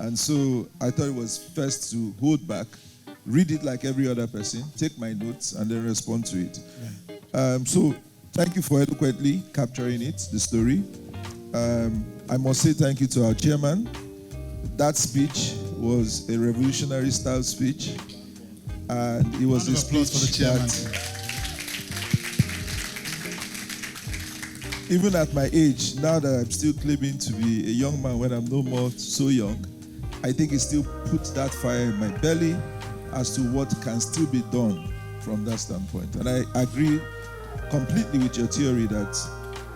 And so I thought it was first to hold back, read it like every other person, take my notes, and then respond to it. So thank you for eloquently capturing it, the story. I must say thank you to our chairman. That speech was a revolutionary style speech, and it was a speech for the chairman. Even at my age, now that I'm still claiming to be a young man when I'm no more so young, I think it still puts that fire in my belly as to what can still be done from that standpoint. And I agree completely with your theory that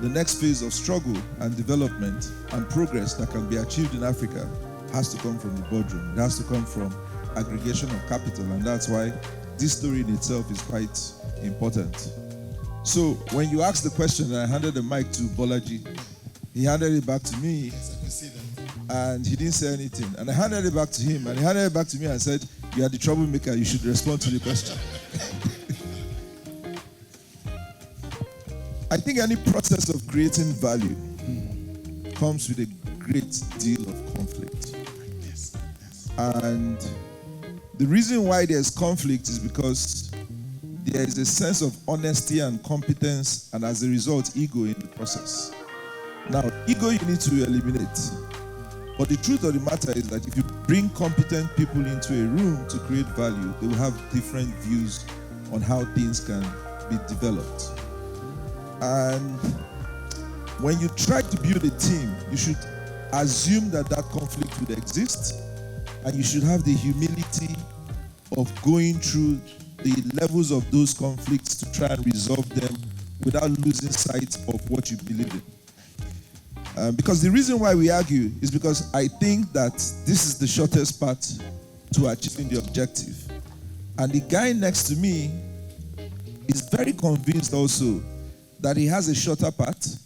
the next phase of struggle and development and progress that can be achieved in Africa has to come from the boardroom. It has to come from aggregation of capital, and that's why this story in itself is quite important. So when you asked the question and I handed the mic to Bolaji, he handed it back to me. Yes, I can see that. And he didn't say anything. And I handed it back to him, and he handed it back to me and said, "You are the troublemaker, you should respond to the question." I think any process of creating value comes with a great deal of conflict. Yes. And the reason why there's conflict is because there is a sense of honesty and competence, and as a result, ego in the process. Now, ego you need to eliminate. But the truth of the matter is that if you bring competent people into a room to create value, they will have different views on how things can be developed. And when you try to build a team, you should assume that that conflict would exist, and you should have the humility of going through the levels of those conflicts to try and resolve them without losing sight of what you believe in. Because the reason why we argue is because I think that this is the shortest path to achieving the objective. And the guy next to me is very convinced also that he has a shorter path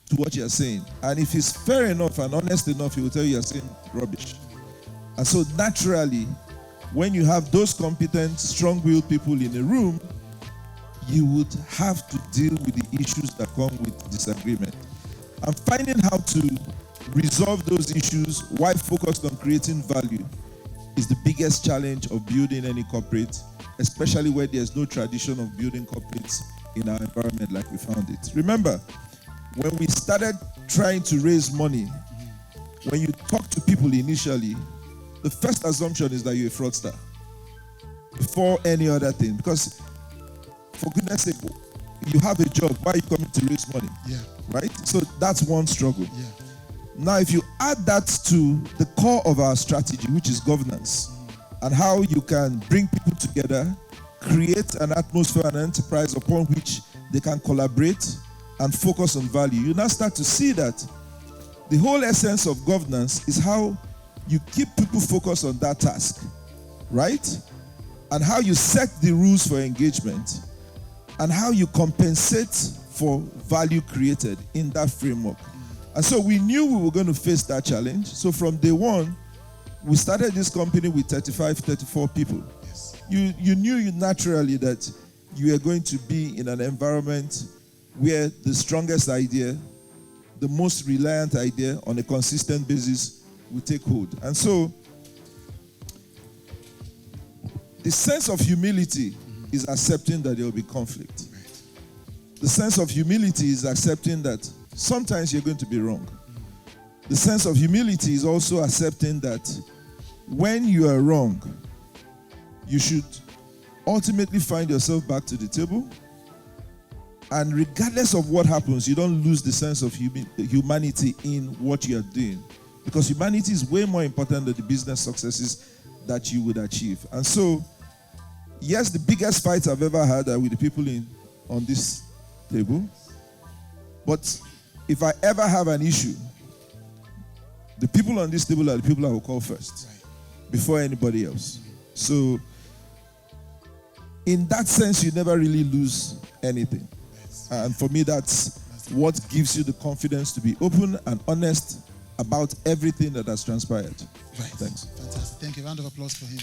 to what you're saying. And if he's fair enough and honest enough, he will tell you you're saying rubbish. And so naturally, when you have those competent, strong-willed people in a room, you would have to deal with the issues that come with disagreement. And finding how to resolve those issues while focused on creating value is the biggest challenge of building any corporate, especially where there's no tradition of building corporates in our environment like we found it. Remember, when we started trying to raise money, when you talk to people initially, the first assumption is that you're a fraudster before any other thing. Because, for goodness sake, you have a job, why are you coming to raise money? Yeah. Right? So that's one struggle. Yeah. Now, if you add that to the core of our strategy, which is governance, and how you can bring people together, create an atmosphere and enterprise upon which they can collaborate and focus on value, you now start to see that the whole essence of governance is how you keep people focused on that task, right? And how you set the rules for engagement, and how you compensate for value created in that framework. And so we knew we were going to face that challenge. So from day one, we started this company with 35, 34 people. Yes. You knew naturally that you were going to be in an environment where the strongest idea, the most reliant idea on a consistent basis will take hold. And so the sense of humility is accepting that there will be conflict. The sense of humility is accepting that sometimes you're going to be wrong. The sense of humility is also accepting that when you are wrong, you should ultimately find yourself back to the table. And regardless of what happens, you don't lose the sense of humanity in what you are doing. Because humanity is way more important than the business successes that you would achieve. And so, yes, the biggest fights I've ever had are with the people on this table. But if I ever have an issue, the people on this table are the people I will call first, before anybody else. So, in that sense, you never really lose anything. And for me, that's what gives you the confidence to be open and honest about everything that has transpired. Right. Thanks. Fantastic. Thank you. Round of applause for him.